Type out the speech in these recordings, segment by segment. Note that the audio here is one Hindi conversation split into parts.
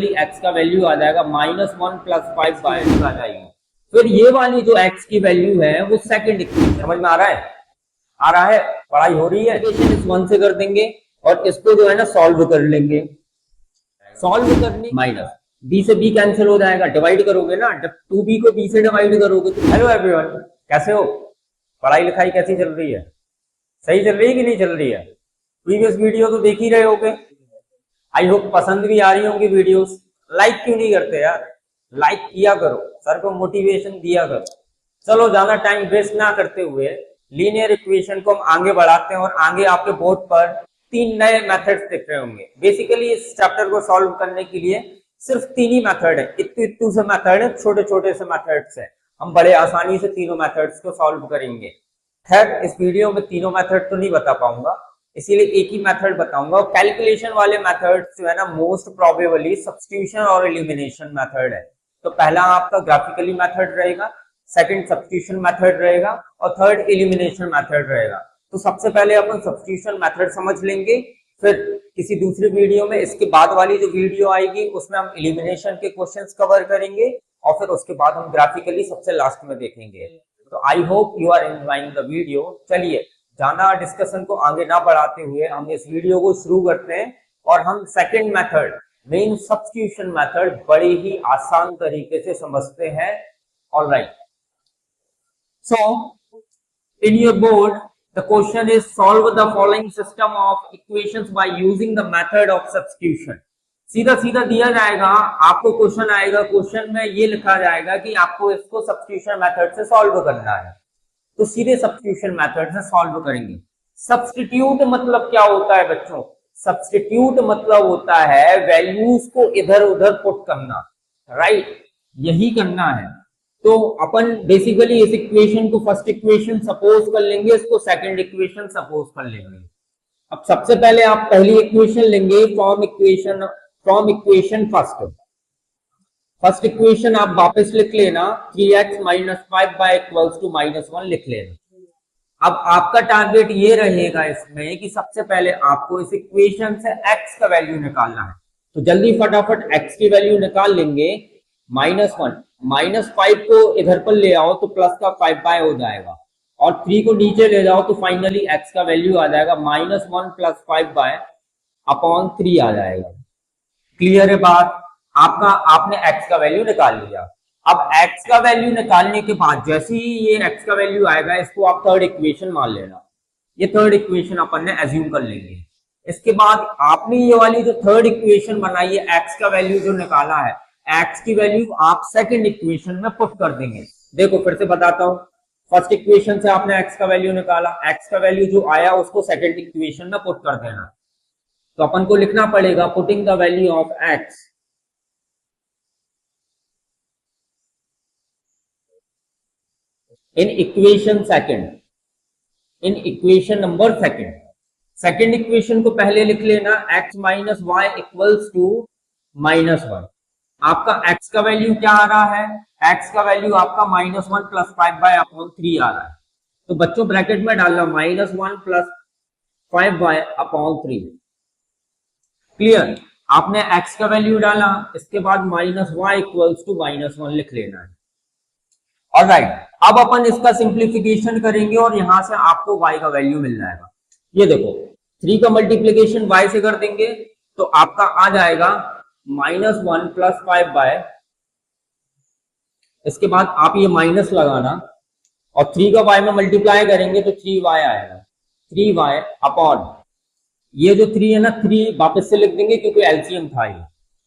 एक्स का वैल्यू आ जाएगा -1 + 5 आ जाएगी। फिर ये वाली जो एक्स की वैल्यू है वो सेकंड इक्वेशन, समझ में आ रहा है? आ रहा है? पढ़ाई हो रही है? इक्वेशन इस 1 से कर देंगे और इसको जो है ना सॉल्व कर लेंगे। सॉल्व करने माइनस बी से बी कैंसिल हो जाएगा, डिवाइड करोगे ना, जब 2b को b से डिवाइड करोगे तो। हेलो एवरीवन, कैसे हो? पढ़ाई लिखाई कैसी चल रही है? सही चल रही है कि नहीं चल रही है? प्रीवियस वीडियो तो देख ही रहे होगे, आई होप पसंद भी आ रही होंगी वीडियोस। लाइक क्यों नहीं करते यार? लाइक किया करो, सर को मोटिवेशन दिया करो। चलो ज्यादा टाइम वेस्ट ना करते हुए लीनियर इक्वेशन को हम आगे बढ़ाते हैं। और आगे आपके बोर्ड पर 3 नए मेथड्स दिख रहे होंगे। बेसिकली इस चैप्टर को सॉल्व करने के लिए सिर्फ 3 ही मेथड है। इत्तू इत्तू से मेथड है, छोटे छोटे से मेथड्स है। हम बड़े आसानी से तीनों मेथड्स को सॉल्व करेंगे। खैर इस वीडियो में तीनों मेथड तो नहीं बता पाऊंगा, इसीलिए एक ही मेथड बताऊंगा। और कैलकुलेशन वाले मेथड जो है ना मोस्ट प्रोबेबली सब्स्टिट्यूशन और एलिमिनेशन मेथड है। तो पहला आपका ग्राफिकली मेथड रहेगा, सेकंड सब्स्टिट्यूशन मेथड रहेगा और थर्ड एलिमिनेशन मेथड रहेगा। तो सबसे पहले अपन सब्स्टिट्यूशन मेथड समझ लेंगे, फिर किसी दूसरी वीडियो में इसके बाद वाली जो वीडियो आएगी उसमें हम एलिमिनेशन के क्वेश्चंस कवर करेंगे और फिर उसके बाद हम ग्राफिकली सबसे लास्ट में देखेंगे। तो I hope you are enjoying the video. चलिए ज्यादा डिस्कशन को आगे ना बढ़ाते हुए हम इस वीडियो को शुरू करते हैं और हम second method main substitution method बड़े ही आसान तरीके से समझते हैं। Alright, so in your board the question is solve the following system of equations by using the method of substitution. सीधा सीधा दिया जाएगा आपको, क्वेश्चन आएगा, क्वेश्चन में ये लिखा जाएगा कि आपको इसको सब्स्टिट्यूशन मेथड से सॉल्व करना है। तो सीधे सब्स्टिट्यूशन मेथड से सॉल्व करेंगे। सब्स्टिट्यूट मतलब क्या होता है बच्चों? सब्स्टिट्यूट मतलब होता है वैल्यूज को इधर उधर पुट करना, राइट? यही करना है। तो अपन बेसिकली इस इक्वेशन को फर्स्ट इक्वेशन सपोज कर लेंगे, इसको सेकंड इक्वेशन सपोज कर लेंगे। अब सबसे पहले आप पहली इक्वेशन लेंगे फ्रॉम इक्वेशन फर्स्ट इक्वेशन आप वापस लिख लेना, 3x - 5y = -1 लिख लेना। अब आपका टारगेट ये रहेगा इसमें कि सबसे पहले आपको इस इक्वेशन से x का वैल्यू निकालना है। तो जल्दी फटाफट x की वैल्यू निकाल लेंगे। -1 -5 को इधर पर ले आओ तो प्लस का 5y हो जाएगा और 3 को नीचे ले जाओ तो फाइनली x का वैल्यू आ जाएगा -1 + 5y/3 आ जाएगा। क्लियर है बात? आपने x का वैल्यू निकाल लिया। अब x का वैल्यू निकालने के बाद जैसे ही ये x का वैल्यू आएगा इसको आप थर्ड इक्वेशन मान लेना। ये थर्ड इक्वेशन अपन ने एज्यूम कर लेंगे। इसके बाद आपने ये वाली जो थर्ड इक्वेशन बनाई है, x का वैल्यू जो निकाला है, x की वैल्यू आप सेकंड इक्वेशन में पुट कर देंगे। देखो फिर से बताता हूं, फर्स्ट इक्वेशन से आपने x का वैल्यू निकाला, x का वैल्यू जो आया उसको सेकंड इक्वेशन में पुट कर देना। तो अपन को लिखना पड़ेगा putting the value of x in equation number second equation को पहले लिख लेना, x - y = -1। आपका x का वैल्यू क्या आ रहा है? x का वैल्यू आपका -1 + 5y/3 आ रहा है। तो बच्चों ब्रैकेट में डालना -1 + 5y/3। क्लियर? आपने x का वैल्यू डाला, इसके बाद -y = -1 लिख लेना है। ऑलराइट, अब अपन इसका सिंप्लीफिकेशन करेंगे और यहां से आपको y का वैल्यू मिल जाएगा। ये देखो 3 का मल्टीप्लीकेशन y से कर देंगे तो आपका आ जाएगा -1 + 5y। इसके बाद आप ये माइनस लगाना और 3 का y में मल्टीप्लाई करेंगे तो 3y आएगा। 3y/ ये जो 3 है ना, 3 वापस से लिख देंगे क्योंकि एलसीएम था ये,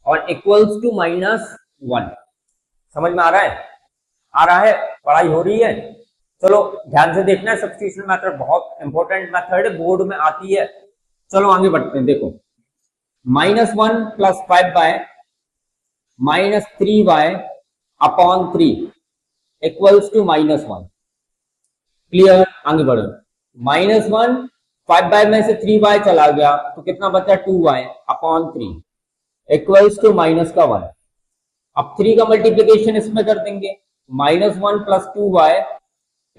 और इक्वल्स टू -1। समझ में आ रहा है? आ रहा है? पढ़ाई हो रही है? चलो ध्यान से देखना है, सब्स्टिट्यूशन मेथड बहुत इंपॉर्टेंट मेथड है, बोर्ड में आती है। चलो आगे बढ़ते हैं। देखो -1 + 5y -3y/3 equals to -1। Clear? आगे बढ़ो। -1 5y में से 3y चला गया तो कितना बचा? 2y/3 equals to -1। अब 3 का मल्टीप्लीकेशन इसमें कर देंगे, -1 + 2y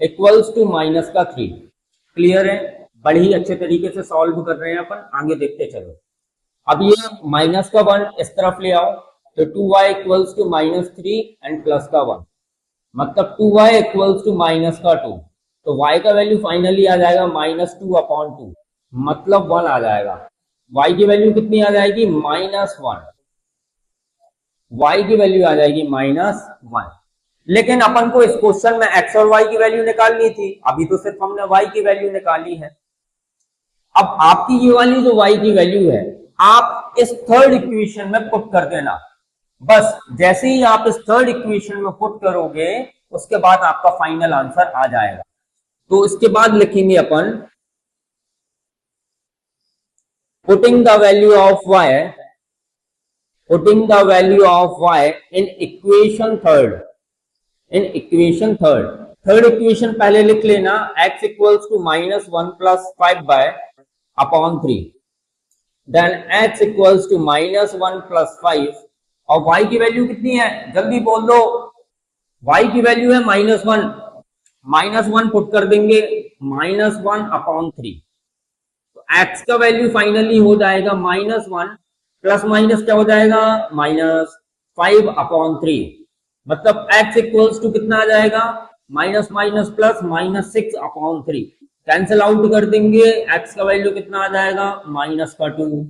इक्वल्स टू -3। क्लियर है? बड़े ही अच्छे तरीके से सॉल्व कर रहे हैं अपन, आगे देखते चलो। अब ये -1 इस तरफ ले आओ तो 2y equals to -3 and plus का 1, मतलब 2y इक्वल्स टू माइनस का 2, तो y का वैल्यू फाइनली आ जाएगा -2/2, मतलब 1 आ जाएगा। y की वैल्यू कितनी आ जाएगी? -1, y की वैल्यू आ जाएगी -1। लेकिन अपन को इस क्वेश्चन में x और y की वैल्यू निकालनी थी, अभी तो सिर्फ हमने y की वैल्यू निकाली है। अब आपकी ये वाली जो y की वैल्यू है, आप इस थर्ड इक्वेशन में पुट कर देना। बस जैसे ही आप इस थर्ड इक्वेशन में पुट करोगे, उसके बाद आपका फाइनल आंसर आ जाएगा। तो इसके बाद लिखेंगे अपन putting the value of y, putting the value of y in equation third, in equation third. Third equation पहले लिख लेना, x equals to -1 plus 5/3, then x equals to -1 plus 5, और y की वैल्यू कितनी है? जल्दी बोल दो। y की वैल्यू है -1, -1 पुट कर देंगे, -1/3, तो x का वैल्यू फाइनली हो जाएगा -1, प्लस माइनस क्या हो जाएगा? -5/3, मतलब x इक्वल्स टू कितना आ जाएगा? Minus minus plus -6/3, cancel out कर देंगे, x का वैल्यू कितना आ जाएगा? -2।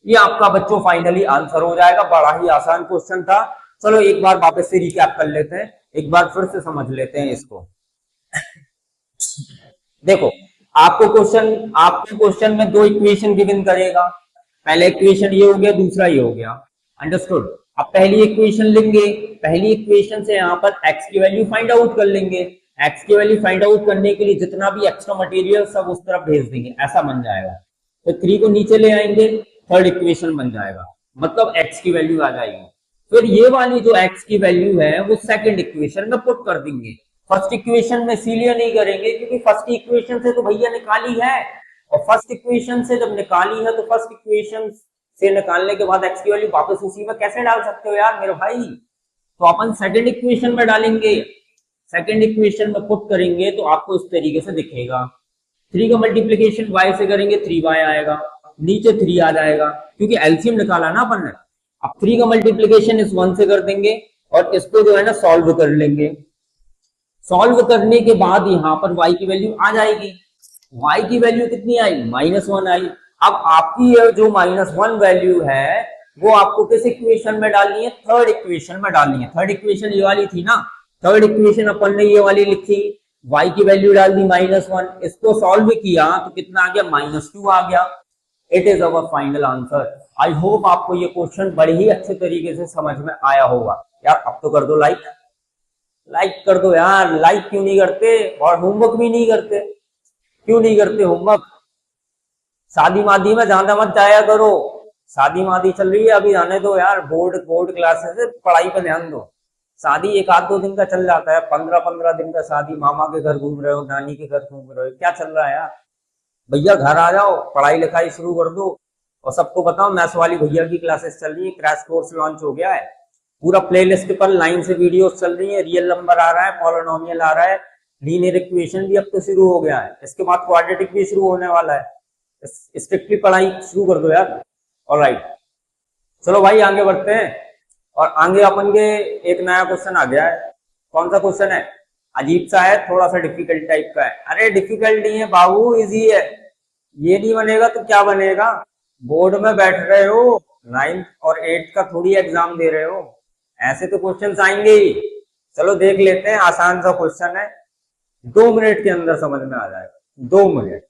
ये आपका बच्चों फाइनली आंसर हो जाएगा। बड़ा ही आसान क्वेश्चन था। चलो एक बार वापस से रिकैप कर लेते हैं, एक बार फिर से समझ लेते हैं इसको। देखो, आपको क्वेश्चन में दो इक्वेशन गिवन करेगा, पहले इक्वेशन ये हो गया, दूसरा ये हो गया, अंडरस्टूड। अब पहली इक्वेशन लेंगे, पहली इक्वेशन से यहाँ पर x की वैल्यू फाइंड आउट कर लेंगे। x की वैल्यू फाइंड आउट करने के लिए जितना भी एक्स्ट्रा मटेरियल सब उस तरफ भेज देंगे, ऐसा बन जाएगा। तो 3 को नीचे ले आएंगे, थर्ड इक्वेशन बन जाएगा, मतलब x की वैल्यू आ जाएगी। फिर ये वाली जो x की वैल्यू है वो सेकंड इक्वेशन में पुट कर देंगे। फर्स्ट इक्वेशन में इसीलिए नहीं करेंगे क्योंकि फर्स्ट इक्वेशन से तो भैया निकाली है, और फर्स्ट इक्वेशन से जब निकाली है तो फर्स्ट इक्वेशन से निकालने के बाद x की वैल्यू वापस उसी में कैसे डाल सकते हो यार मेरे भाई? तो अपन सेकंड इक्वेशन में डालेंगे, सेकंड इक्वेशन में पुट करेंगे तो आपको इस तरीके से दिखेगा। 3 का मल्टीप्लीकेशन y से करेंगे 3y आएगा, नीचे 3 आ जाएगा क्योंकि एलसीएम निकाला ना अपन ने। अब 3 का मल्टीप्लीकेशन इस 1 से कर देंगे और इसको जो है ना सॉल्व कर लेंगे। सॉल्व करने के बाद यहाँ पर y की वैल्यू आ जाएगी। y की वैल्यू कितनी आई? -1 आई। अब आपकी ये जो -1 वैल्यू है वो आपको किस इक्वेशन में डालनी है? थर्ड इक्वेशन में डालनी है। थर्ड इक्वेशन ये वाली थी ना, थर्ड इक्वेशन अपन ने ये वाली लिखी, y की वैल्यू डाल दी -1, इसको सॉल्व किया तो कितना आ गया? -2 आ गया। It is our final answer. I hope आपको ये क्वेश्चन बड़े ही अच्छे तरीके से समझ में आया होगा। यार अब तो कर दो लाइक, लाइक कर दो यार, लाइक क्यों नहीं करते? और होमवर्क भी नहीं करते, क्यों नहीं करते होमवर्क? शादी मादी में ज्यादा मत जाया करो, शादी मादी चल रही है अभी, जाने दो यार। बोर्ड क्लासेस है, पढ़ाई पर ध्यान दो। शादी 1-2 दिन का चल जाता है, 15-15 दिन का शादी, मामा के घर घूम रहे हो, नानी के घर घूम रहे हो, क्या चल रहा है यार? भैया घर आ जाओ, पढ़ाई लिखाई शुरू कर दो। और सबको बताओ मैथ्स वाली भैया की क्लासेस चल रही है, क्रैश कोर्स लॉन्च हो गया है, पूरा प्लेलिस्ट पर लाइन से वीडियोस चल रही है, रियल नंबर आ रहा है, पॉलिनोमियल आ रहा है, लीनियर इक्वेशन भी अब तो शुरू हो गया है, इसके बाद क्वाड्रेटिक भी शुरू होने वाला है। स्ट्रिक्टली पढ़ाई शुरू कर दो यार। ऑलराइट, चलो भाई आगे बढ़ते हैं। और आगे अपन के एक नया क्वेश्चन आ गया है। कौन सा क्वेश्चन है? अजीब सा है, थोड़ा सा डिफिकल्ट टाइप का है। अरे डिफिकल्ट नहीं है बाबू, इजी है। ये नहीं बनेगा तो क्या बनेगा? बोर्ड में बैठ रहे हो, 9th और 8th का थोड़ी एग्जाम दे रहे हो, ऐसे तो क्वेश्चन आएंगे ही। चलो देख लेते हैं, आसान सा क्वेश्चन है, 2 मिनट के अंदर समझ में आ जाएगा। 2 मिनट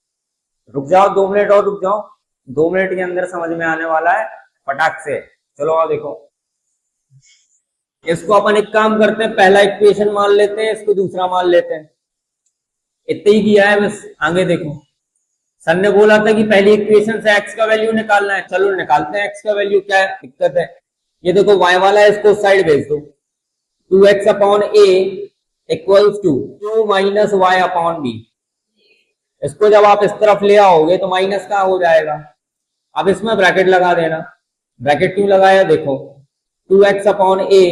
रुक जाओ, 2 मिनट और रुक जाओ, 2 मिनट के अंदर समझ में आने वाला है फटाक से। चलो आओ देखो, इसको अपन एक काम करते हैं, पहला इक्वेशन मान लेते हैं, इसको दूसरा मान लेते हैं। इतना ही किया है बस। आगे देखो, सर ने बोला था कि पहली इक्वेशन से x का वैल्यू निकालना है, चलो निकालते हैं x का वैल्यू। क्या है दिक्कत है? ये देखो y वाला है, इसको साइड भेज दो। 2x/a equals to 2 - y/b। इसको जब आप इस तरफ ले आओगे तो माइनस का हो जाएगा। अब इसमें ब्रैकेट लगा देना। ब्रैकेट क्यों लगाया? देखो 2x/a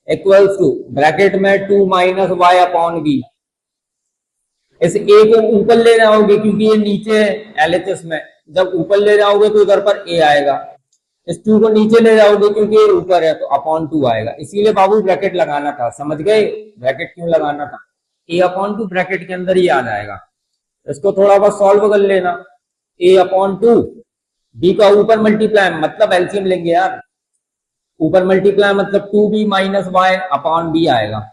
इक्वल्स टू ब्रैकेट में 2 - y/b। इस a को ऊपर ले जाओगे क्योंकि ये नीचे है LHS में, जब ऊपर ले जाओगे तो इधर पर a आएगा। इस 2 को नीचे ले जाओगे क्योंकि ये ऊपर है तो अपॉन 2 आएगा, इसीलिए बाबू ब्रैकेट लगाना था, समझ गए ब्रैकेट क्यों लगाना था, ए अपॉन 2 ब्रैकेट के अंदर ही आ जाएगा। इसको थोड़ा बहुत सॉल्व कर लेना, ए अपॉन 2 बी का ऊपर मल्टीप्लाई मतलब एलसीएम लेंगे यार, ऊपर मल्टीप्लाई मतलब 2b minus y upon b आएगा।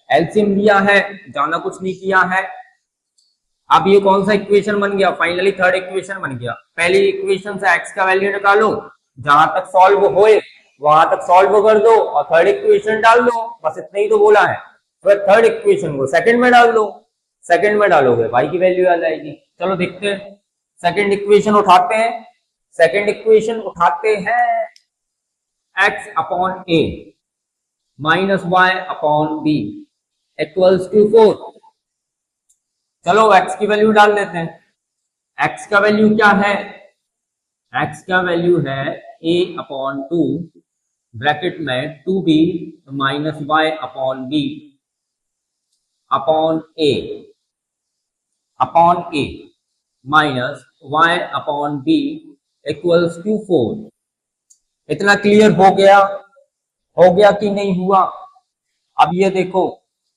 एलसीएम लिया है, जाना कुछ नहीं किया है। अब ये कौन सा इक्वेशन बन गया, फाइनली थर्ड इक्वेशन बन गया। पहली इक्वेशन से x का वैल्यू निकालो, जहां तक सॉल्व होए वहां तक सॉल्व कर दो और थर्ड इक्वेशन डाल दो, बस इतना ही तो बोला है। फिर थर्ड इक्वेशन को सेकंड में डाल दो, सेकंड में डालोगे y की वैल्यू आ जाएगी। चलो देखते हैं, सेकंड इक्वेशन उठाते हैं, सेकंड इक्वेशन उठाते हैं x upon a minus y upon b equals to 4। चलो x की वैल्यू डाल देते हैं। x का वैल्यू क्या है, x का वैल्यू है a अपॉन 2 ब्रैकेट में 2b minus y upon b upon a minus y upon b equals to 4। इतना क्लियर हो गया कि नहीं हुआ। अब ये देखो,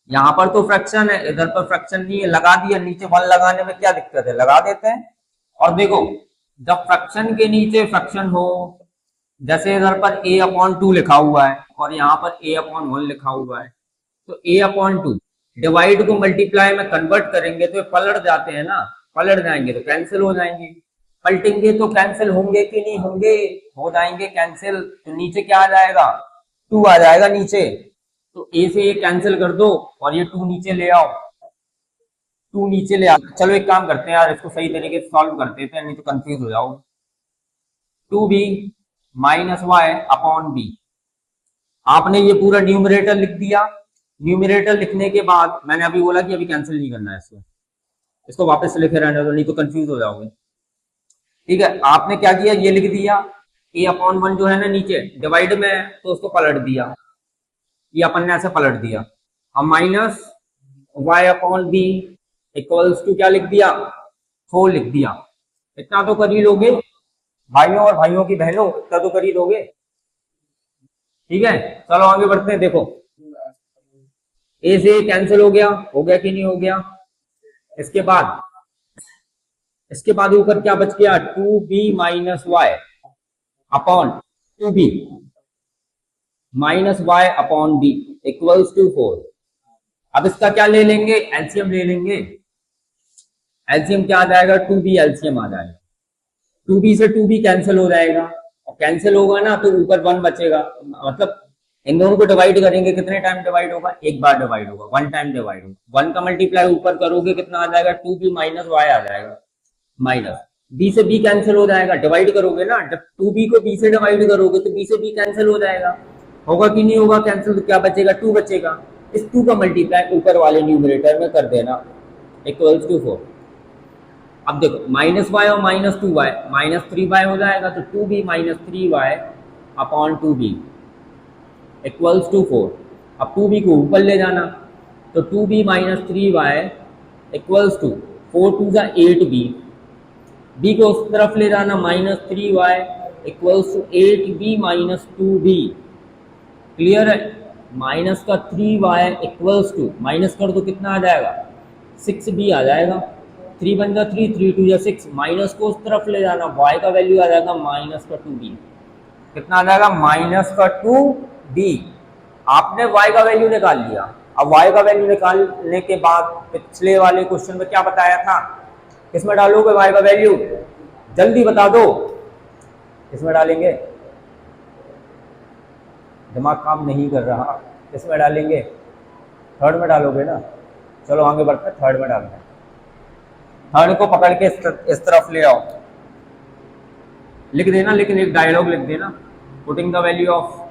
यहां पर तो फ्रैक्शन है, इधर पर फ्रैक्शन नहीं है, लगा दिया, नीचे 1 लगाने में क्या दिक्कत है, लगा देते हैं। और देखो जब फ्रैक्शन के नीचे फ्रैक्शन हो, जैसे इधर पर a अपॉन 2 लिखा हुआ है और यहाँ पर a अपॉन 1 लिखा हुआ है, तो a अपॉन 2 डिवाइड को मल्टीप्लाई में कन्वर्ट करेंगे तो पलट जाते हैं ना, पलट जाएंगे तो कैंसिल हो जाएंगे, पलटेंगे तो कैंसिल होंगे कि नहीं होंगे, हो जाएंगे कैंसिल। तो नीचे क्या आ जाएगा, 2 आ जाएगा नीचे, तो a से ये कैंसिल कर दो और ये 2 नीचे ले आओ, 2 नीचे ले आओ। चलो एक काम करते हैं यार, इसको सही तरीके से सॉल्व कर देते हैं, नहीं तो कंफ्यूज हो जाओ। 2b minus y upon B, आपने ये पूरा न्यूमरेटर लिख दिया। न्यूमरेटर लिखने के बाद मैंने अभी बोला कि अभी कैंसिल नहीं करना है इसको वापस से लिखे रहने दो, नहीं तो कंफ्यूज हो जाओगे। ठीक है, आपने क्या किया, ये लिख दिया a अपॉन 1 जो है ना नीचे डिवाइड में, तो उसको पलट दिया, ये अपन ने ऐसे पलट दिया। हम minus y upon b equals to क्या लिख दिया, 4 लिख दिया। इतना तो कर ही लोगे भाइयों और भाइयों की बहनों, इतना तो कर ही लोगे। ठीक है, चलो आगे बढ़ते हैं। देखो a से कैंसिल हो गया कि नहीं हो गया। इसके बाद ऊपर क्या बच गया, 2b minus y upon 2b minus y upon b equals to 4। अब इसका क्या ले लेंगे, एलसीएम ले लेंगे। एलसीएम क्या आ जाएगा, 2b एलसीएम आ जाएगा। 2b से 2b कैंसिल हो जाएगा, और कैंसिल होगा ना तो ऊपर 1 बचेगा, मतलब इन दोनों को डिवाइड करेंगे, कितने टाइम डिवाइड होगा, एक बार डिवाइड होगा, 1 टाइम डिवाइड होगा। 1 का मल्टीप्लाई ऊपर करोगे कितना आ जाएगा, 2b माइनस वाई आ जाएगा, माइनस b से b कैंसिल हो जाएगा, डिवाइड करोगे ना, जब 2b को b से डिवाइड करोगे तो b से b कैंसिल हो जाएगा, होगा कि नहीं होगा कैंसिल, तो क्या बचेगा, 2 बचेगा। इस 2 का मल्टीप्लाई ऊपर वाले न्यूमरेटर में कर देना इक्वल्स टू 4। अब देखो माइनस वाई और माइनस 2y माइनस 3y हो जाएगा, तो 2b minus 3y upon 2b equals to 4। अब 2b को ऊपर ले जाना, तो 2b minus 3y equals to 4 2 जा 8b, b को उस तरफ ले जाना, minus 3y equals to 8b minus 2b। Clear है, माइनस का 3y इक्वल्स टू, माइनस कर दो कितना आ जाएगा, 6b आ जाएगा। 3 बन जा 3, 3 2 जा 6, माइनस को उस तरफ ले जाना, y का वैल्यू आ जाएगा माइनस का 2b। कितना आ जाएगा, माइनस का 2b। आपने y का वैल्यू निकाल लिया। अब y का वैल्यू निकालने के बाद पिछले वाले क्वेश्चन में क्या बताया था, किसमें डालोगे y का वैल्यू, जल्दी बता दो, किसमें डालेंगे, दिमाग काम नहीं कर रहा, किसमें डालेंगे, थर्ड में डालोगे ना। चलो आगे बढ़ते हैं, थर्ड में डालते हैं। थर्ड को पकड़ के इस तरफ ले आओ, लिख देना, लेकिन एक डायलॉग लिख देना, putting the value of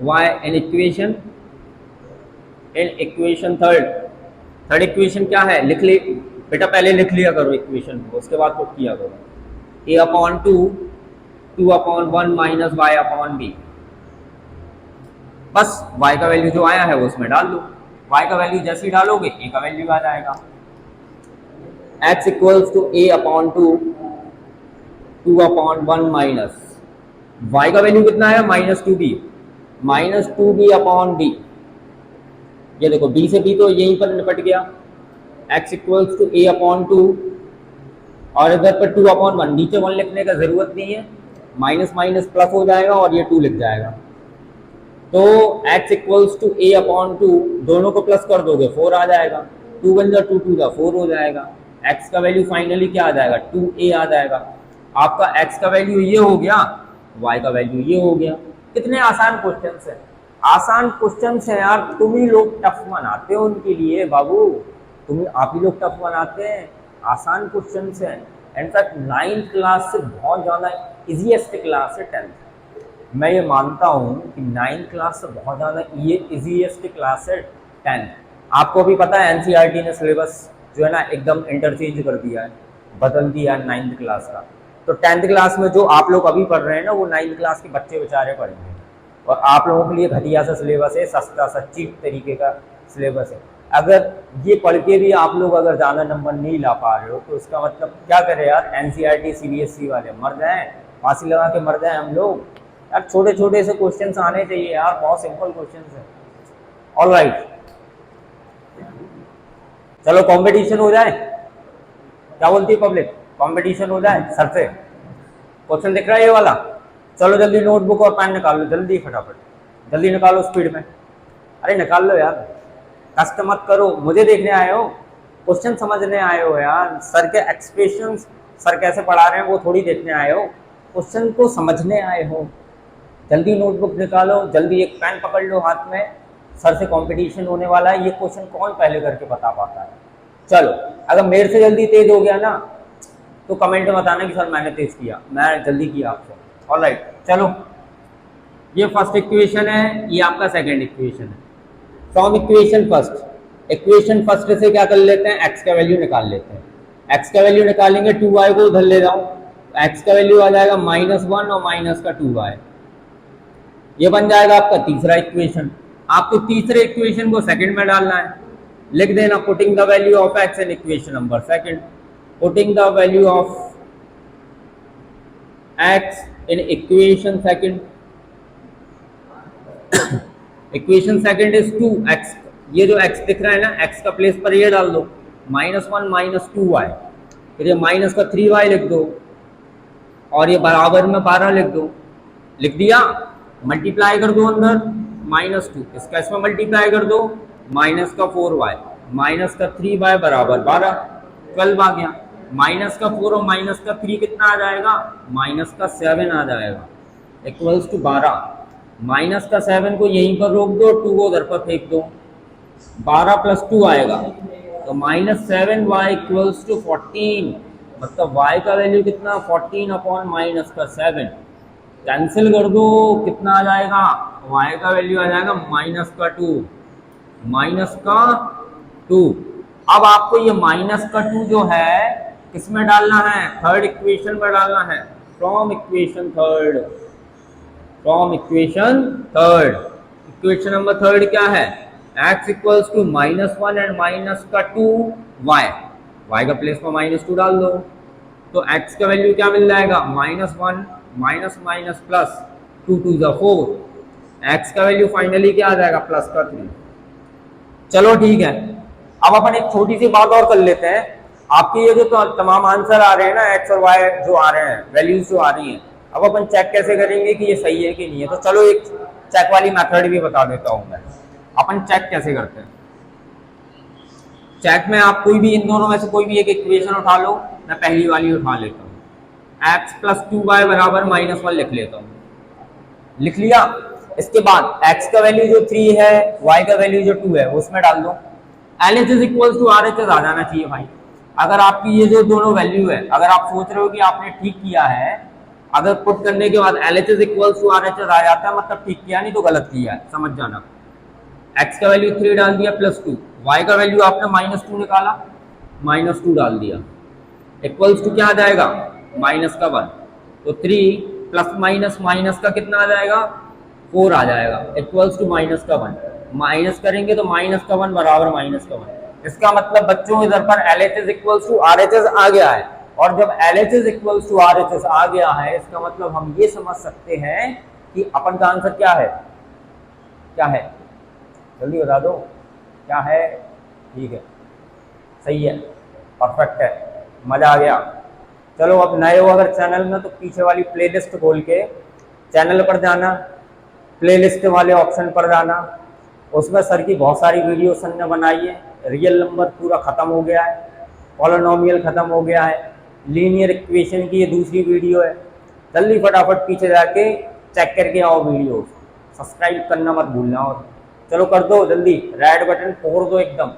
y in equation third equation क्या है, लिख ले बेटा, पहले लिख लिया करो इक्वेशन को, उसके बाद पुट किया करो। a upon 2 upon 1 minus y upon b, बस y का वैल्यू जो आया है वो उसमें डाल दो। y का वैल्यू जैसे ही डालोगे a का वैल्यू आ जाएगा। x equals to a upon 2 2/1 minus y का वैल्यू कितना है -2b, -2b/b। ये देखो b से b तो यहीं पर निपट गया, x इक्वल्स टू a/2 और इधर पर 2/1, नीचे 1 लिखने का जरूरत नहीं है, माइनस माइनस प्लस हो जाएगा और ये 2 लिख जाएगा। तो x इक्वल्स टू a/2 दोनों को प्लस कर दोगे 4 आ जाएगा, 2 वन जा 2 2 जा 4 हो जाएगा। x का वैल्यू फाइनली क्या आ जाएगा 2a आ जाएगा। आपका x का वैल्यू ये हो गया, y का वैल्यू ये हो गया। कितने आसान क्वेश्चन है, आसान क्वेश्चन है यार, तुम ही लोग टफ बनाते हो उनके लिए बाबू, आप ही लोग टफ बनाते हैं। आसान क्वेश्चन है, इनफैक्ट 9th क्लास से बहुत ज़्यादा इजीएस्ट क्लास है 10th। मैं ये मानता हूँ कि 9th क्लास से बहुत ज़्यादा ये इजीएस्ट क्लास है 10th। आपको भी पता है एनसीईआरटी ने सिलेबस जो है ना एकदम इंटरचेंज कर दिया है, बदल दिया है 9th क्लास का। तो 10th क्लास में जो आप लोग अभी पढ़ रहे हैं ना वो 9th क्लास के बच्चे बेचारे पढ़ेंगे, और आप लोगों के लिए घटिया सा सिलेबस है, सस्ता सा चीप तरीके का सिलेबस है। अगर ये पढ़ के भी आप लोग अगर ज़्यादा नंबर नहीं ला पा रहे हो तो इसका मतलब क्या करें यार, एनसीईआरटी सीबीएसई वाले मर जाएं, फांसी लगा के मर जाएं हम लोग यार। छोटे छोटे से क्वेश्चंस आने चाहिए यार, बहुत सिंपल क्वेश्चंस है। ऑलराइट, चलो कंपटीशन हो जाए, क्या बोलती है पब्लिक, कंपटीशन हो जाए सर से। क्वेश्चन दिख रहा है ये वाला, चलो जल्दी नोटबुक और पेन निकाल लो, जल्दी फटाफट, जल्दी निकालो स्पीड में, अरे निकाल लो यार, कष्ट मत करो। मुझे देखने आए हो, क्वेश्चन समझने आए हो यार, सर के एक्सप्रेशंस सर कैसे पढ़ा रहे हैं वो थोड़ी देखने आए हो, क्वेश्चन को समझने आए हो। जल्दी नोटबुक निकालो, जल्दी एक पेन पकड़ लो हाथ में, सर से कंपटीशन होने वाला है। ये क्वेश्चन कौन पहले करके बता पाता है। चलो अगर मेरे से जल्दी तेज हो गया ना तो कमेंट में बताना कि सर मैंने तेज किया, मैं जल्दी किया आपसे। ऑलराइट, चलो ये फर्स्ट इक्वेशन है, ये आपका सेकंड इक्वेशन है। From equation first, equation first से क्या कर लेते हैं, x का वैल्यू निकाल लेते हैं। x का वैल्यू निकालेंगे, 2y को उधर ले जाओ, x का वैल्यू आ जाएगा -1 और माइनस का 2y। ये बन जाएगा आपका तीसरा इक्वेशन। आपको तीसरे इक्वेशन को सेकंड में डालना है, लिख देना putting the value of x in equation number second, putting the value of x in equation second. Equation second is 2x, ये जो x दिख रहा है ना, x का प्लेस पर ये डाल दो, -1 माइनस 2y, फिर ये माइनस का 3y लिख दो और ये बराबर में 12 लिख दो। लिख दिया, मल्टीप्लाई कर दो अंदर, -2 इसका इसमें मल्टीप्लाई कर दो, माइनस का 4y माइनस का 3y बराबर 12, 12 आ गया। माइनस का 4 और माइनस का 3 कितना आ जाएगा, माइनस का 7 आ जाएगा, इक्वल्स टू 12। माइनस का 7 को यहीं पर रोक दो, 2 को उधर पर फेंक दो, 12 + 2 आएगा, तो -7y इक्वल्स टू 14। मतलब y का वैल्यू कितना, 14 अपॉन माइनस का 7। कैंसिल कर दो, कितना आ जाएगा, y का वैल्यू आ जाएगा माइनस का 2, माइनस का 2। अब आपको ये माइनस का 2 जो है किसमें डालना है, थर्ड इक्वेशन में डालना है। From equation third, from equation third, equation number third क्या है, x equals to -1 and minus का 2y, y का प्लेस में -2 डाल दो, तो x का वैल्यू क्या मिल जाएगा, -1 माइनस माइनस प्लस 2 2 जा 4, x का वैल्यू फाइनली क्या आ जाएगा, प्लस का 3। चलो ठीक है, अब अपन एक छोटी सी बात और कर लेते हैं। आपके ये जो तमाम आंसर आ रहे हैं ना, x और y जो आ रहे हैं, वैल्यूज जो आ रही हैं, अब अपन चेक कैसे करेंगे कि ये सही है कि नहीं है। तो चलो एक चेक वाली मेथड भी बता देता हूं मैं। अपन चेक कैसे करते हैं, चेक में आप कोई भी इन दोनों में से कोई भी एक इक्वेशन उठा लो, मैं पहली वाली उठा लेता हूँ, x + 2y बराबर -1 लिख लेता हूँ, लिख लिया। इसके बाद x का वैल्यू जो 3 है, y का वैल्यू जो 2 है उसमें डाल दो, LHS इक्वल्स टू RHS आ जाना चाहिए भाई। अगर आपकी ये जो दोनों वैल्यू है, अगर आप सोच रहे हो कि आपने ठीक किया है, अगर पुट करने के बाद LHS इक्वल्स टू RHS आ जाता है मतलब ठीक किया, नहीं तो गलत किया है, समझ जाना। x का वैल्यू 3 डाल दिया +2, y का वैल्यू आपने -2 निकाला, -2 डाल दिया, इक्वल्स टू क्या आ जाएगा, -1। तो 3 प्लस माइनस माइनस का कितना आ जाएगा, 4 आ जाएगा, इक्वल्स टू -1। माइनस करेंगे तो -1 बराबर -1। इसका मतलब बच्चों इधर पर LHS इक्वल्स टू RHS आ गया है, और जब LHS इक्वल्स टू RHS आ गया है, इसका मतलब हम ये समझ सकते हैं कि अपन का आंसर क्या है, क्या है, जल्दी बता दो क्या है। ठीक है, सही है, परफेक्ट है, मजा आ गया। चलो अब नए हो अगर चैनल में तो पीछे वाली प्लेलिस्ट खोल के चैनल पर जाना, प्लेलिस्ट वाले ऑप्शन पर जाना, उसमें सर की बहुत सारी वीडियो सर ने बनाई है। रियल नंबर पूरा खत्म हो गया है, पॉलिनोमियल खत्म हो गया है, लीनियर इक्वेशन की ये दूसरी वीडियो है। जल्दी फटाफट पीछे जाके चेक करके आओ वीडियो, सब्सक्राइब करना मत भूलना। और चलो कर दो जल्दी, रेड बटन फोड़ दो एकदम,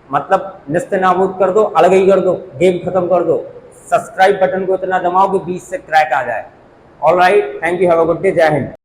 मतलब निस्ते नाबूद कर दो, अलग ही कर दो, गेम खत्म कर दो। सब्सक्राइब बटन को इतना दबाओ कि 20 से क्रैक आ जाए। All right, thank you, have a good day, जय हिंद।